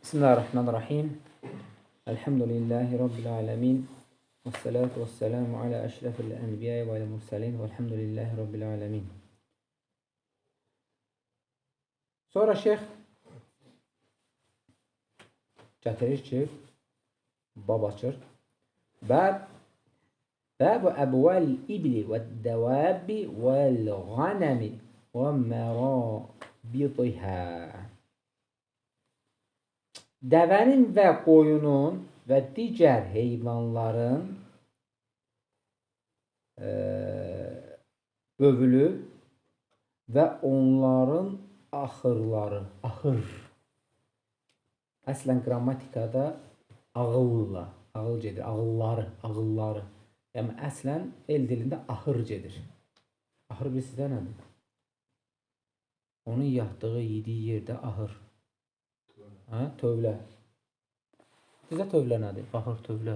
Bismillahirrahmanirrahim. Elhamdülillahi Rabbil alemin. Vessalatu vesselamu ala eşrefil enbiya ve mursalin. Velhamdülillahi Rabbil alemin. Sonra şeyh gətirir ki, bab açır. Bəbu əbvəl ibli və dəvəbi vəl ghanəmi və mərabidihə. Dəvənin və qoyunun və digər heyvanların bövülü və onların axırları. Axır. Əslən qrammatikada ağılla, ağıl gedir, ağılları. Yəni əslən el dilində axır gedir. Axır bilirsiniz də nədir? Onun yatdığı, yediyi yerdə axır. Tövlə. Bizə tövlə nədir? Baxır tövlə.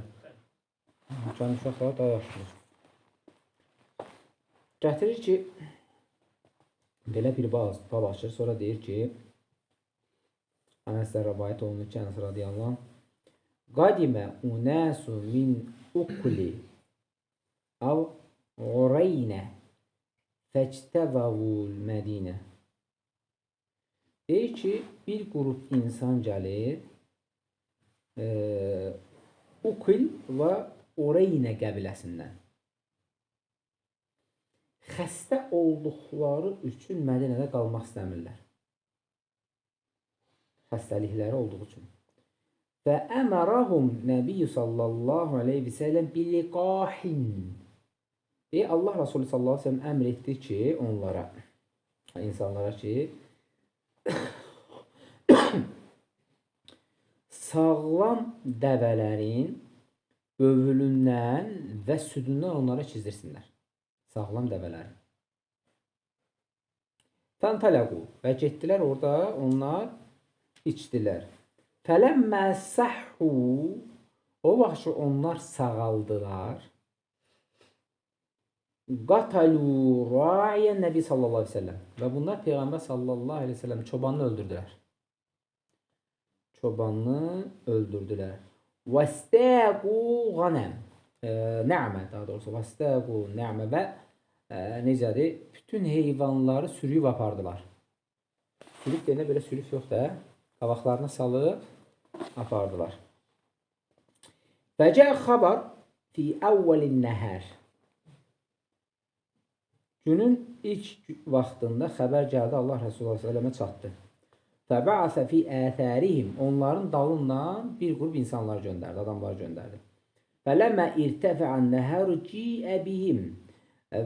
Canım uşaqlar daha yaxşıdır. Gətirir ki, belə bir bab açır. Sonra deyir ki, Ənəsdən rəvayət olunur ki, Ənəs radiyallahu anh, Qadimə unəsu min uqli av ureynə fəctəvəvul mədinə. Deyir ki, bir qrup insan gəlir, Uqil və Ureynə qəbiləsindən. Xəstə olduqları üçün Mədinədə qalmaq istəmirlər. Xəstəlikləri olduğu üçün. Və əmərahum Nəbiyyə sallallahu aleyhi və səlləm biliqahin. Allah Rasulü sallallahu aleyhi və səlləm əmr etdi ki, onlara, insanlara ki, sağlam dəvələrin bövülündən və südündən onlara çizdirsinlər. Sağlam dəvələrin. Fəntələqu və getdilər orada, onlar içdilər. Fələmmə səhhu, o vaxt ki, onlar sağaldılar. Qatalu raiyə Nəbi sallallahu aleyhi ve sellem. Və bunlar Peyğəmbər sallallahu aleyhi ve sellem çobanını öldürdülər. Vəstəqu qanəm. Nə'mə daha doğrusu. Vəstəqu nə'mə və necədir? Bütün heyvanları sürüyüb apardılar. Sürüb deyəndə belə sürüb yox da, qabaqlarına salıb apardılar. Fəcə xabar fi əvvəlin nəhər. Günün ilk vaxtında xəbər gəldi, Allah Resulü s.ə.və çatdı. Fəbəəsə fi əthərihim, onların dalından bir qrup insanlar göndərdi, adamlar göndərdi. Fələmmə irtəfəən nəhəru ciə bihim.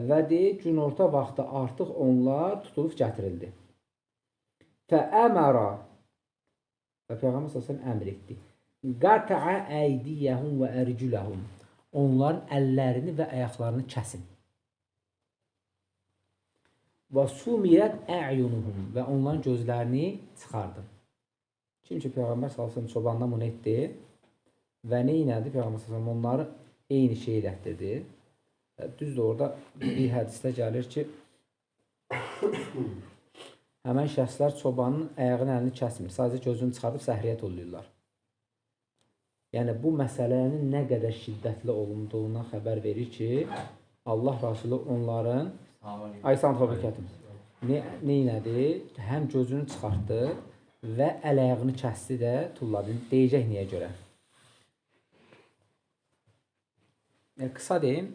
Və deyir, günorta vaxtı artıq onlar tutulub gətirildi. Fəəməra, və Peyğəmbər s.ə.v əmr etdi. Qətəə əydiyəhum və ərcüləhum. Onların əllərini və ayaqlarını kəsin. Və sumirət ə'yunuhum və onların gözlərini çıxardın. Kim ki, Peyğəmbər s.ə.v çobandan bunu etdi və neynədi? Peyğəmbər s.ə.v onları eyni şey elətdirdi. Düzdür, orada bir hədisdə gəlir ki, həmən şəxslər çobanın ayağının əlini kəsmir. Sadəcə gözünü çıxardıb səhriyyə tulluyurlar. Yəni, bu məsələnin nə qədər şiddətli olunduğundan xəbər verir ki, Allah Rasulü onların Aysan Fabikətim neynədi? Həm gözünü çıxartdı və əl-ayağını kəsdi də tulladı. Deyəcək niyə görə? Qısa deyim,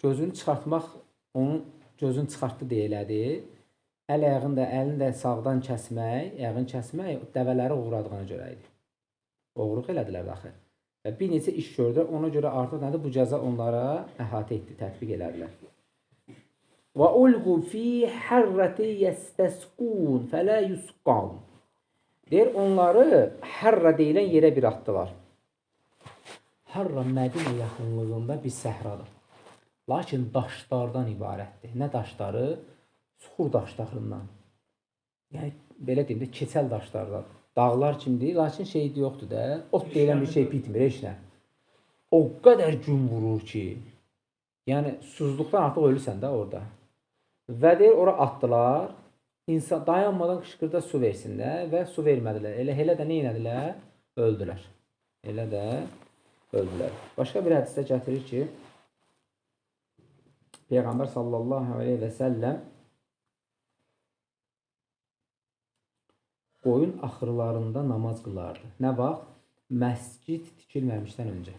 gözünü çıxartmaq, onun gözünü çıxartdı deyilədi. Əl-ayağını da, əlini də sağdan kəsmək, ayağını kəsmək dəvələri uğradığına görə idi. Oğruq elədilər daxil. Və bir neçə iş gördü, ona görə artıq nədir? Bu cəza onlara əhatə etdi, tətbiq elədilər. Və ulqu fi hərrəti yəstəsqun fələ yusqan. Deyir, onları hərrə deyilən yerə bir atdılar. Hərrə Mədinə yaxınlığında bir səhradır. Lakin daşlardan ibarətdir. Nə daşları? Suxur daşlarından. Yəni, belə deyim də, keçəl daşlardan. Dağlar kimdir? Lakin şey yoxdur da, ot deyilən bir şey bitmir, heç nə. O qədər gün vurur ki, yəni, susuzluqdan artıq ölürsən də orada. Və deyir, ora atdılar insan dayanmadan qışqırda su versinlər və su vermədilər. Elə də nə etdilər? Öldülər. Elə də öldülər. Başqa bir hədisdə gətirir ki, Peyğəmbər sallallahu aleyhi və səlləm qoyun axırlarında namaz qılardı. Nə vaxt? Məscid tikilməmişdən öncə.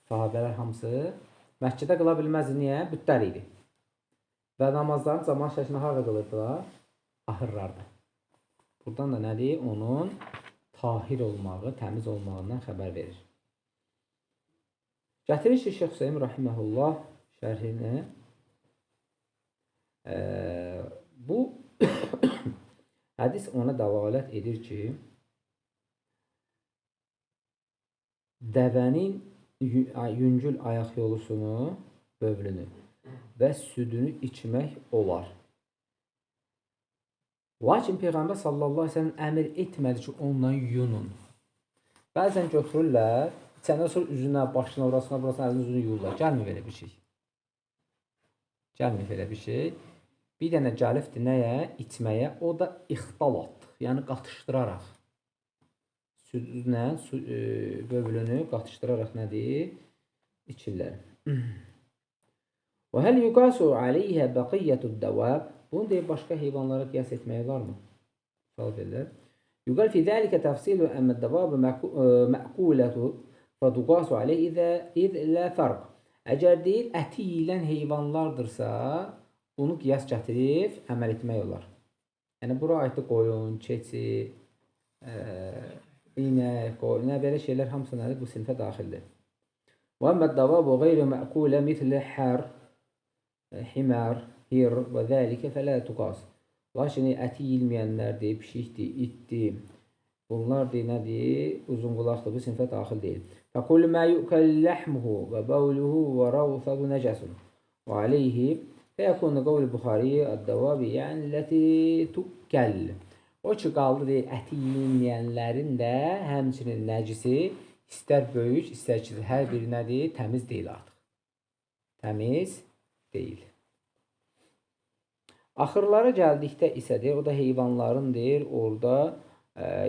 Sahabələr hamısı məscidə qıla bilməzdi. Niyə? Bütlər idi. Və namazların zaman şəklində harada qılırdılar? Ahırlarda. Buradan da nədir? Onun tahir olmağı, təmiz olmağından xəbər verir. Gətirir ki, Şeyx Hüseyin Rahiməhullah şərhini bu hədis ona dəlalət edir ki, dəvənin yüngül ayaq yolusunu, bövlünü və südünü içmək olar. Lakin Peyğəmbər sallallahu aleyhi ve sellem əmr etmədi ki, ondan yuyunun. Bəzən götürürlər, içəndən sonra üzünə, başına, burasına, əlinin üzünü yuyurlar. Gəlmir belə bir şey. Gəlmir belə bir şey. Bir dənə gəlibdir nəyə? İçməyə. O da ixtalat, yəni qatışdıraraq. Südünlə bövlünü qatışdıraraq nədir? İçirlər. Və həl yuqasu aleyhə bəqiyyətud dəvəb. Bunu deyib başqa heyvanlara qiyas etmək olarmı? Sual verirlər. Yuqal fi zəlikə təfsilu əmməd dəvəb məqulətu və tuqasu aleyhə iz lə fərq. Əgər deyil, əti yiyilən heyvanlardırsa, bunu qiyas gətirib əməl etmək olar. Yəni, bura aiddir qoyun, keçi, inək, qoyun, belə şeylər hamısı nədir? Bu sinfə daxildir. Və əmməd dəvəb və qeyri məqulə mitlə hər, himər, hir və zəlikə fələ tuqas. Lakin əti yiyilməyənlərdir, pişikdir, itdir. Bunlar nədir? Uzun qulaqdır, bu sinfə daxil deyil. Fəkullu mə yu'kəl ləhmuhu və bəvluhu və ravfədu nəcəsun. Və aleyhi fəyəkunu qavl Buxariyə əd-dəvabi yəni ləti tu'kəl. O ki, qaldı deyil, əti yiyilməyənlərin də həmçinin nəcisi istər böyük, istər kiçik, hər biri nədir? Təmiz deyil artıq. Təmiz deyil. Axırlara gəldikdə isə deyir, o da heyvanların deyir, orada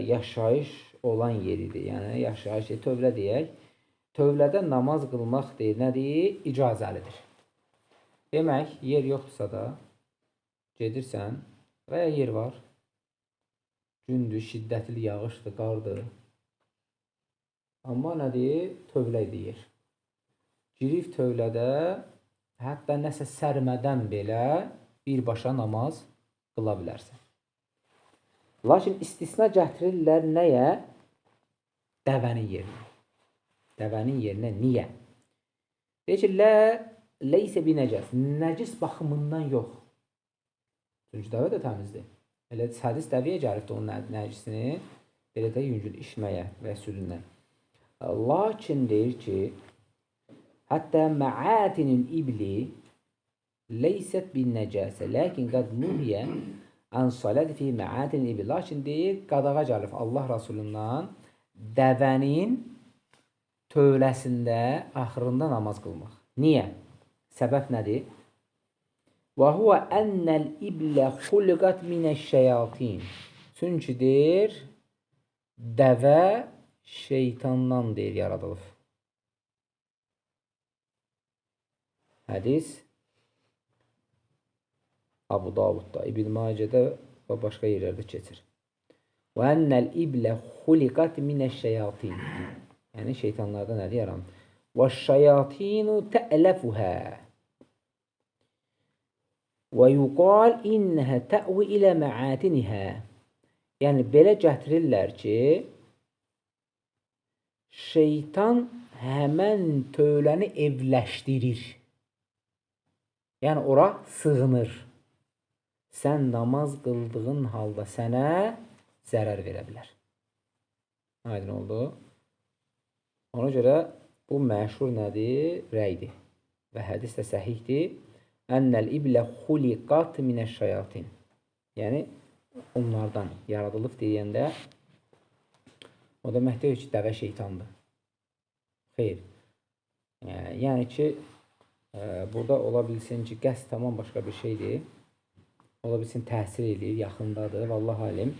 yaşayış olan yeridir. Yəni, yaşayış, tövlə deyək. Tövlədə namaz qılmaq deyir, nədir? İcazəlidir. Demək, yer yoxdursa da, gedirsən və ya yer var, gündür, şiddətli yağışdır, qardır. Amma nədir? Tövlə deyir. Girif tövlədə, hətta nəsə sərmədən belə birbaşa namaz qıla bilərsən. Lakin istisna gətirirlər nəyə? Dəvənin yerinə. Dəvənin yerinə niyə? Deyir ki, leysə bi nəcəs. Nəcis baxımından yox. Çünki dəvə də təmizdir. Elə hədis dəvəyə gəlibdir onun nəcisini, belə də yüngül içməyə və südündən. Lakin deyir ki, hətta məətinin ibli leysət bin nəcəsə, lakin qad nuhiyə ən saləd fi məətin ibli. Lakin deyir, qadağa gəlib Allah Rasulundan dəvənin tövləsində axırında namaz qılmaq. Niyə? Səbəb nədir? Və huvə ennəl iblə xuliqat minəş-şəyatin. Çünki deyir, dəvə şeytandan deyir, yaradılıb. Hədis Abu Davudda, İbn Macədə və başqa yerlərdə keçir. Və ennəl iblə xuliqat minəş-şəyatin. Yəni, şeytanlardan nədir yaranır? Və şəyatinu tə'ləfuhə. Və yuqal innəhə tə'vi ilə mə'atinihə. Yəni, belə gətirirlər ki, şeytan həmən tövləni evləşdirir. Yəni, ora sığınır. Sən namaz qıldığın halda sənə zərər verə bilər. Aydın oldu. Ona görə bu məşhur nədir? Rəydir. Və hədis də səhihdir. Ennəl iblə xuliqat minəş-şəyatin. Yəni, onlardan yaradılıb deyəndə o demək deyir ki, dəvə şeytandır. Xeyr. Yəni ki, burada ola bilsin ki, qəsd tamam başqa bir şeydir. ola bilsin təsir edir, yaxındadır. Vallahi alim.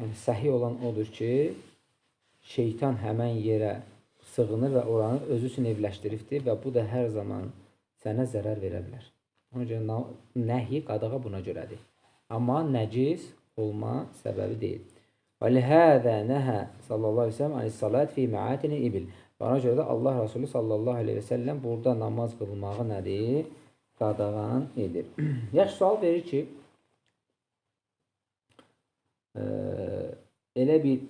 Yəni səhih olan odur ki, şeytan həmən yerə sığınır və oranı özü üçün evləşdiribdir və bu da hər zaman sənə zərər verə bilər. Ona görə nəhi, qadağa buna görədir. Amma nəcis olma səbəbi deyil. Və lihədə nəhə sallallahu aleyhi ve sellem anis-salat fi məatini ibil. Və ona görə də Allah Rasulü sallallahu aleyhi ve sellem burada namaz qılmağı nədir? Qadağan edir. Yaxşı, sual verir ki, elə bir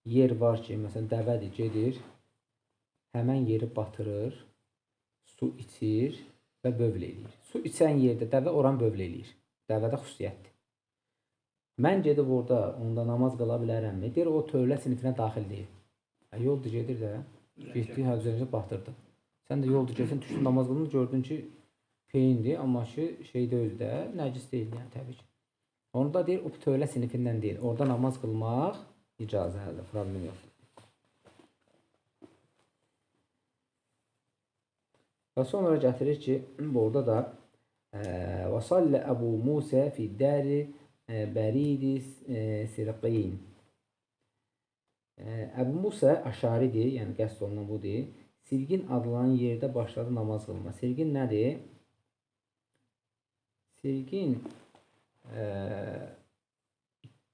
yer var ki, məsələn, dəvədir, gedir, həmən yeri batırır, su içir və bövl eləyir. Su içən yerdə dəvə oran bövl eləyir. Dəvədə xüsusiyyətdir. Mən gedib orada, onda namaz qıla bilərəmmi? Deyir, o tövlə sinifinə daxil deyil. Yoldur gedir də, getdi, həzərəcə batırdı. Sən də yoldur gedirsən, düşdün namaz qılını, gördün ki, peyindir, amma ki, şey deyil də, nəcis deyil, yəni, təbii ki. Onu da deyir, o tövlə sinifindən deyil. Orada namaz qılmaq icazəlidir, problem yoxdur. Və sonra gətirir ki, burada da və sallə Əbu Musə fiddəri bəridis sirqiyin. Əbu Musə Əşaridir, yəni qəsd olunan budur. Sirgin adlanan yerdə başladı namaz qılma. Sirgin nədir? Sirgin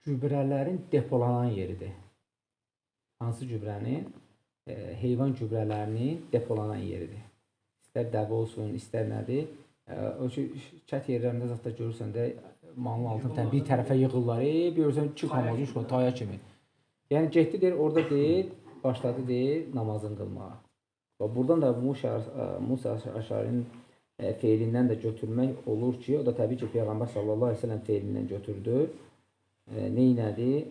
gübrələrin depolanan yeridir. Hansı gübrənin? Heyvan gübrələrinin depolanan yeridir. İstər dəvə olsun, istər nədir? O ki, kət yerlərində zətdə görürsən də, malın altından bir tərəfə yığırlar, görürsən, çıxamazın şu taya kimi. Yəni, getdi deyir, orada deyir, başladı deyir, namazın qılmağa. Və buradan da Musa Əşarinin feilindən də götürmək olur ki, o da təbii ki, Peyğəmbər sallallahu aleyhi ve sellem feilindən götürdü. Neynədir?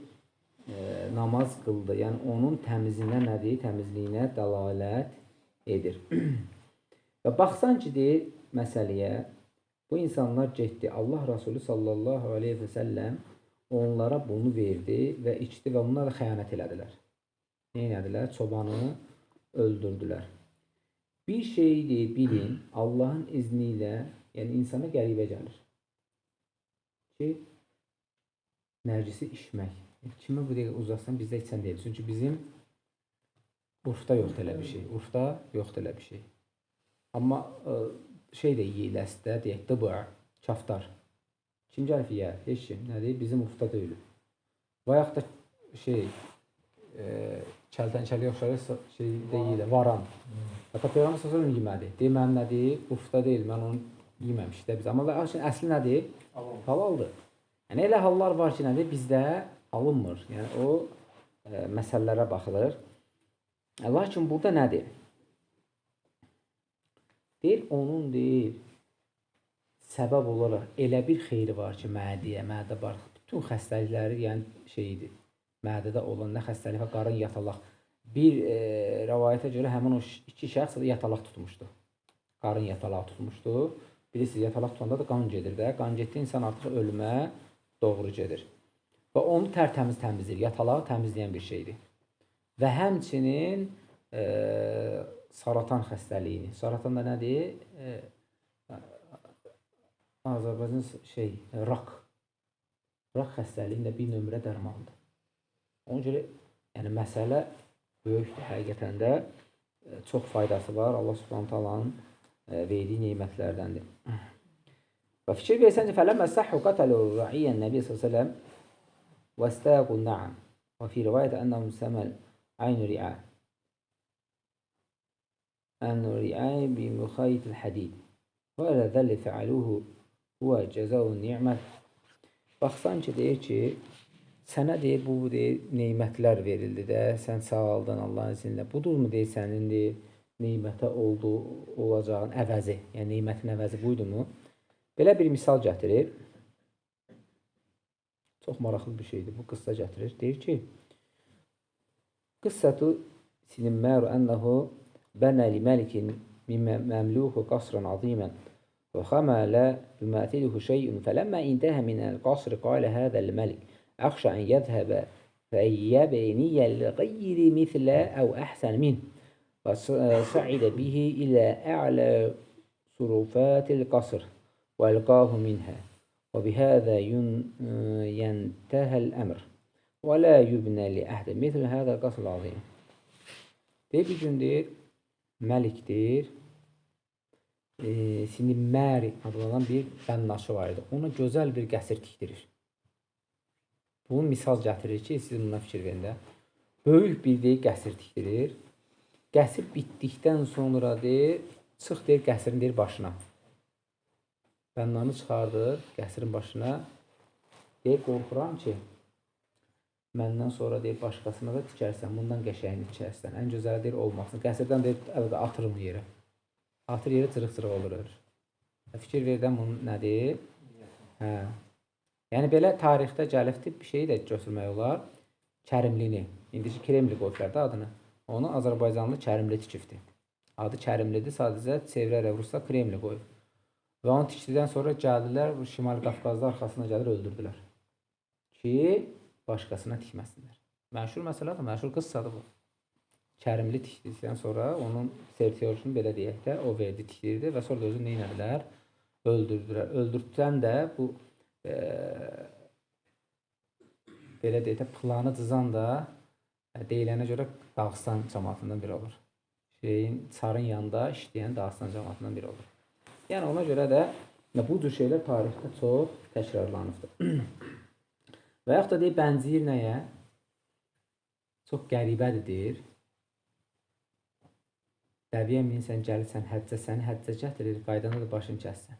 Namaz qıldı. Yəni, onun təmizliğinə nədir? Təmizliyinə dəlalət edir. Və baxsan ki, deyir, məsələyə, bu insanlar getdi. Allah Rasulü sallallahu aleyhi ve sellem onlara bunu verdi və içdi və onlar da xəyanət elədilər. Neynədilər? Çobanı öldürdülər. Bir şeyi deyir, bilin, Allahın izni ilə, yəni insana qəribə gəlir ki, nərcisi içmək. Kimi bu dəqiqə uzatsan, bizdə içən deyil. Çünki bizim urfda yoxdur elə bir şey. Urfda yoxdur elə bir şey. Amma şey də yeyil əsdə, deyək, dıbığa, kaftar. Kim gəlib yə? Heç kim. Nədir? Bizim urfda deyil. Və yaxud da şey, kəltənkəli yoxşarı şey deyil, varan. Hətta Peyğəmbər s.ə.v yemədi. Deyir, mənim nədir? Urfda deyil, mən onu yeməmişdə biz. Amma əsli nədir? Halaldır. Yəni, elə hallar var ki, nədir? Bizdə alınmır. Yəni, o məsələlərə baxılır. Lakin burada nədir? Deyir, onun deyir, səbəb olaraq elə bir xeyri var ki, mədiyə, mədə var. Bütün xəstəlikləri, yəni şeydir. Mədədə olan nə xəstəlik var, qarın yatalaq. Bir rəvayətə görə həmin o iki şəxs yatalaq tutmuşdu. Qarın yatalaq tutmuşdu. Bilirsiniz, yatalaq tutanda da qan gedir də. Qan getdiyi insan artıq ölümə doğru gedir. Və onu tərtəmiz təmizləyir. Yatalağı təmizləyən bir şeydir. Və həmçinin saratan xəstəliyini. Saratan da nədir? Azərbaycan şey, rak. Rak xəstəliyində bir nömrə dərmandır. Ona görə, yəni məsələ böyükdür, həqiqətən də çox faydası var. Allah Subhanahu taalanın verdiyi nemətlərdəndir. Və fikir versən ki, fələmmə səhhu qatalu ra'iyyən Nəbi s.ə.v və istəqu na'am və fi rivayət ənəhu səməl aynu ri'a ənnu ri'a bi müxayitil hədid və ələ zəlli fəaluhu huvə cəzəvun ni'mət. Baxsan ki, deyir ki, sənə deyir, bu deyir, neymətlər verildi də, sən sağaldın Allahın izinlə. Budurmu deyir, sənindir, neymətə olacağın əvəzi, yəni neymətin əvəzi buydu mu? Belə bir misal gətirir. Çox maraqlı bir şeydir, bu qıssa gətirir. Deyir ki, qıssatu sinimməru ənəhu bənə li məlikin məmluhu qasran azimən və xəmələ yümətiluhu şeyun fələmmə indəhə minəl qasri qalə hədəl məlik əxşə ən yədhəbə fəyyəbəniyyə l-qeyri mithlə əv əhsən min və sa'idə bihi ilə ə'lə surufatil qasr وألقاه منها وبهذا ينتهى الأمر ولا يبنى لأحد مثل هذا القصر العظيم. Bir gün deyir, Məlikdir, şimdi Məri adlanan bir bənnaşı var idi. Ona gözəl bir qəsr tikdirir. Bunu misal gətirir ki, siz buna fikir verin də. Böyük bir deyir, qəsr tikdirir. Qəsr bitdikdən sonra deyir, çıx deyir, qəsrin deyir, başına. Bənnanı çıxardır, qəsrin başına. Deyir, qorxuram ki, məndən sonra deyir, başqasına da tikərsən, bundan qəşəyini tikərsən. Ən gözəli deyir, olmasın. Qəsrdən deyir, əldə atırım yerə. Atır yerə cırıq-cırıq olur. Fikir verdən bunun nədir? Hə. Yəni, belə tarixdə gəlibdir, bir şeyi də götürmək olar. Kərimlini. İndiki Kremli qoyublar da adını. Onu Azərbaycanlı Kərimli tikibdir. Adı Kərimlidir, sadəcə çevirərək Ruslar Kremli qoyub. Və onu tikdidən sonra gəldilər, Şimali Qafqazda arxasına gəlir, öldürdülər. Ki, başqasına tikməsinlər. Məşhur məsələdir, məşhur qıssadır bu. Kərimli tikdikdən sonra onun sertiyorunu belə deyək də, o verdi, tikdirdi və sonra da özü nə inədilər? Öldürdülər. Öldürdükdən də bu belə deyək də, planı cızan da deyilənə görə Dağıstan cəmaatından biri olur. Çarın yanında işləyən Dağıstan cəmaatından biri olur. Yəni, ona görə də bu cür şeylər tarixdə çox təkrarlanıbdır. Və yaxud da deyir, bənziyir nəyə? Çox qəribədir, deyir. Dəviyə minsən, gəlirsən, həccə səni həccə gətirir, qaydanda da başını kəssən.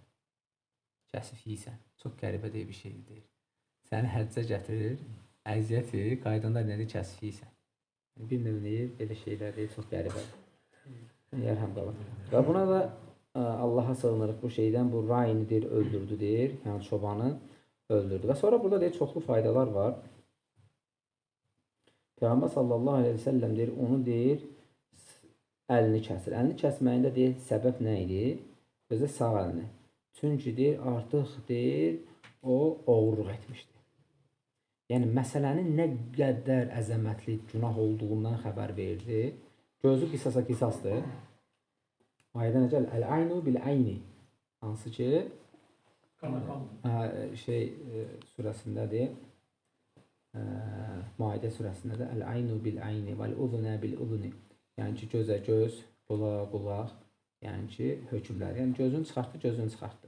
Kəsif yiysən. Çox qəribə deyir bir şeydir, deyir. Səni həccə gətirir, əziyyət verir, qaydanda nədir, kəsif yiysən. Bir növ deyir, belə şeylər deyir, çox qəribədir. Yərhəm qalır. Və buna da Allaha sığınırıq bu şeydən, bu Rayini deyir, öldürdü, deyir, yəni çobanı öldürdü. Və sonra burada deyir, çoxlu faydalar var. Peyğəmbər sallallahu aleyhi və səlləm deyir, onu deyir, əlini kəsir. Əlini kəsməyində deyir, səbəb nə idi? Özə sağ əlini. Çünki deyir, artıq deyir, o oğurluq etmişdi. Yəni, məsələnin nə qədər əzəmətli günah olduğundan xəbər verdi. Gözü qisasa qisasdır. Ayədə nə gəlir? Əl-aynu bil-ayni. Hansı ki, surəsindədir. Maidə surəsindədir. Əl-aynu bil-ayni vəl-udhunə bil-udhuni. Yəni ki, gözə göz, qulağa qulaq. Yəni ki, hökmləri. Yəni, gözünü çıxartdı, gözünü çıxartdı.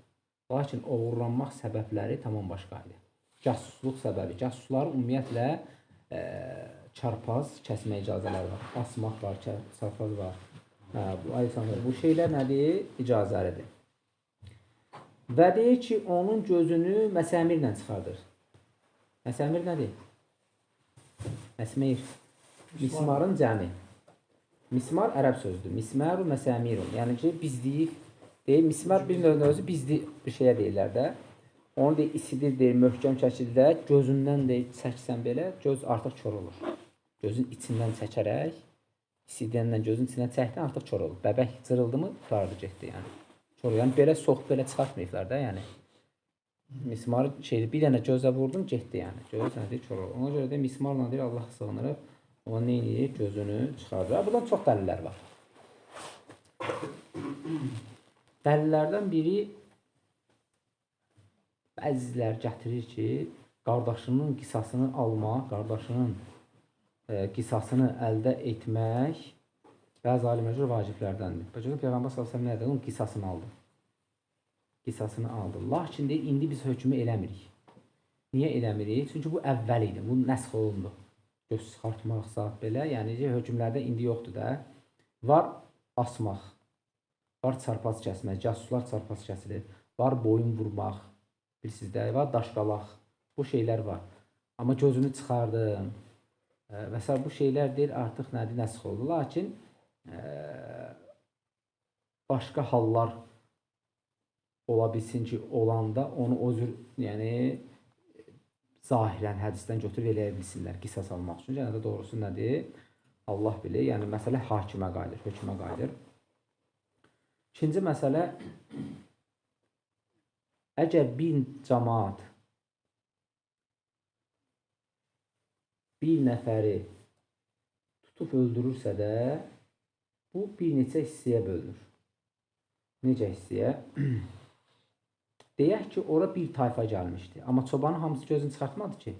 Lakin oğurlanmaq səbəbləri tamam başqa idi. Casusluq səbəbi. Casusların ümumiyyətlə çarpaz kəsmə icazələri var. Asmaq var, çarpaz var. Bu şeylər nədir? İcazəlidir. Və deyir ki, onun gözünü məsəmirlə çıxardır. Məsəmir nədir? Məsmir. Mismarın cəmi. Mismar ərəb sözdür. Mismaru məsəmirun. Yəni ki, bizliyik. Deyir, mismar bir növdə özü bizli bir şeyə deyirlər də. Onu deyir, isidir, deyir, möhkəm şəkildə gözündən deyir, çəksən belə, göz artıq kör olur. Gözün içindən çəkərək, isidəndən gözün içindən çəkdən artıq kör olur. Bəbək cırıldı mı, tutardı, getdi yəni. Kör olur. Yəni, belə soxub, belə çıxartmayıblar da, yəni. Mismarı bir dənə gözə vurdun, getdi yəni. Göz nədir, kör olur. Ona görə də mismarla deyir, Allah sığınırıq. O nə edir? Gözünü çıxardır. Buradan çox dəlillər var. Dəlillərdən biri bəzilər gətirir ki, qardaşının qisasını almaq, qardaşının qisasını əldə etmək bəzi alimlər vaciblərdəndir. Bəlkə Peyğəmbər sallallahu əleyhi və səlləm nə dedi? Onun qisasını aldı. Qisasını aldı. Lakin deyir, indi biz hökmü eləmirik. Niyə eləmirik? Çünki bu əvvəl idi. Bu nəsx olundu. Göz çıxartmaqsa belə, yəni hökmlərdə indi yoxdur da. Var asmaq, var çarpaz kəsmək, casuslar çarpaz kəsilir, var boyun vurmaq, bilirsiniz də, var daşqalaq, bu şeylər var. Amma gözünü çıxardım və s. bu şeylər deyir, artıq nədir, nəsx oldu. Lakin başqa hallar ola bilsin ki, olanda onu o cür, yəni zahirən hədisdən götürüb eləyə bilsinlər qisas almaq üçün. Yəni də doğrusu nədir? Allah bilir. Yəni məsələ hakimə qayıdır, hökmə qayıdır. İkinci məsələ, əgər bir cəmaat bir nəfəri tutub öldürürsə də, bu bir neçə hissəyə bölünür. Necə hissəyə? deyək ki, ora bir tayfa gəlmişdi. Amma çobanın hamısı gözünü çıxartmadı ki.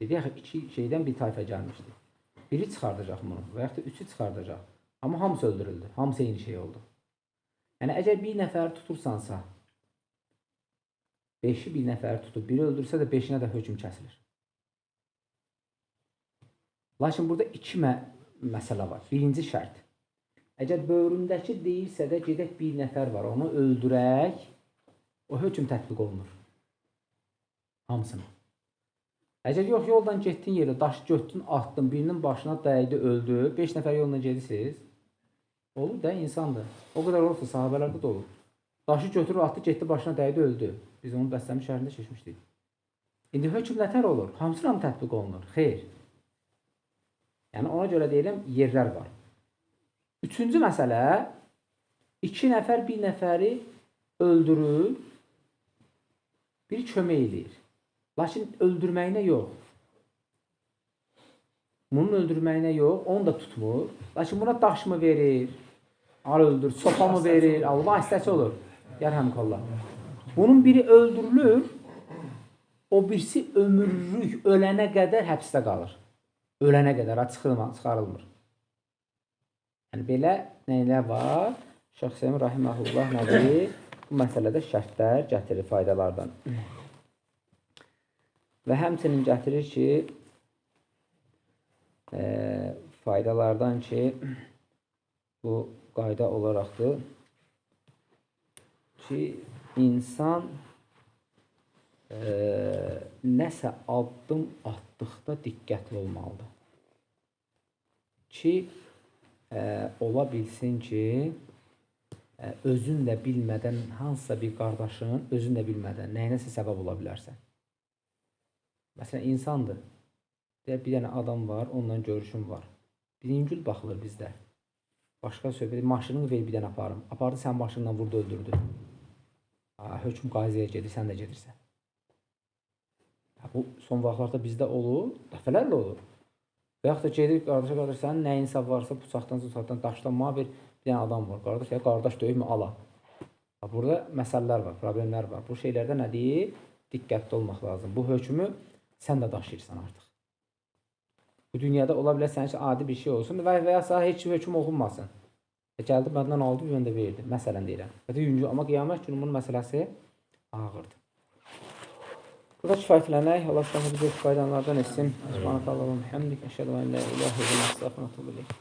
Deyək ki, iki şeydən bir tayfa gəlmişdi. Biri çıxardacaq bunu və yaxud da üçü çıxardacaq. Amma hamısı öldürüldü. Hamısı eyni şey oldu. Yəni, əgər bir nəfəri tutursansa, 5-i bir nəfəri tutub, biri öldürsə də 5-inə də hökm kəsilir. Lakin burada iki məsələ var. Birinci şərt. Əgər bövründəki deyirsə də gedək bir nəfər var, onu öldürək, o hökm tətbiq olunur. Hamısını. Əgər yox, yoldan getdin yerə, daşı götdün, atdın, birinin başına dəydi, öldü, 5 nəfər yoluna gedirsiniz, olur da, insandır. O qədər olursa, sahabələrdə də olur. Daşı götürür, atdı, getdi, başına dəydi, öldü. Biz onun Bəstəmi şəhərində keçmişdik. İndi hökm nətər olur? Hamısına mı tətbiq olunur? Xeyr. Yəni, ona görə deyirəm, yerlər var. Üçüncü məsələ, 2 nəfər bir nəfəri öldürür, biri kömək edir. Lakin öldürməyinə yox. Bunun öldürməyinə yox, onu da tutmur. Lakin buna daş mı verir, al öldür, sopa mı verir, vasitəsi olur. Yərhəmkallah. Bunun biri öldürülür, o birisi ömürlük, ölənə qədər həbsdə qalır. Ölənə qədər, çıxarılmır. Yəni, belə nəylə var? Şeyx Hüseyn Rahiməhullah nədir? Bu məsələdə şərtlər gətirir faydalardan. Və həmçinin gətirir ki, faydalardan ki, bu qayda olaraqdır ki, insan nəsə addım atdıqda diqqətli olmalıdır. Ki, ola bilsin ki, özün də bilmədən, hansısa bir qardaşın özün də bilmədən nəyinəsə səbəb ola bilərsən. Məsələn, insandır. Bir dənə adam var, onunla görüşüm var. Birincül baxılır bizdə. Başqa söhbət, maşınını ver bir dənə aparım. Apardı, sən maşınla vurdu, öldürdü. Hökm qaziyə gedir, sən də gedirsən. Bu, son vaxtlarda bizdə olur, dəfələrlə olur. Və yaxud da gedir, qardaşa, sənin nəyinsə varsa, bıçaqdan, daşlanma bir dənə adam var. Qardaş döyümü ala. Burada məsələlər var, problemlər var. Bu şeylərdə nə deyir? Diqqətli olmaq lazım. Bu hökmü sən də daşıyırsan artıq. Bu dünyada ola bilər sənin üçün adi bir şey olsun və ya heç hökm oxunmasın. Gəldi, məndən aldı, bir yöndə verdi. Məsələn deyirəm. Amma qiyamət günü bunun məsələsi ağırdır. Burada kifayətlənək. Allah bizi faydalardan etsin. Subhanallah və bihamdik. Əşhədu an la ilahə illallah və estəğfiruke və etûbü ileyh.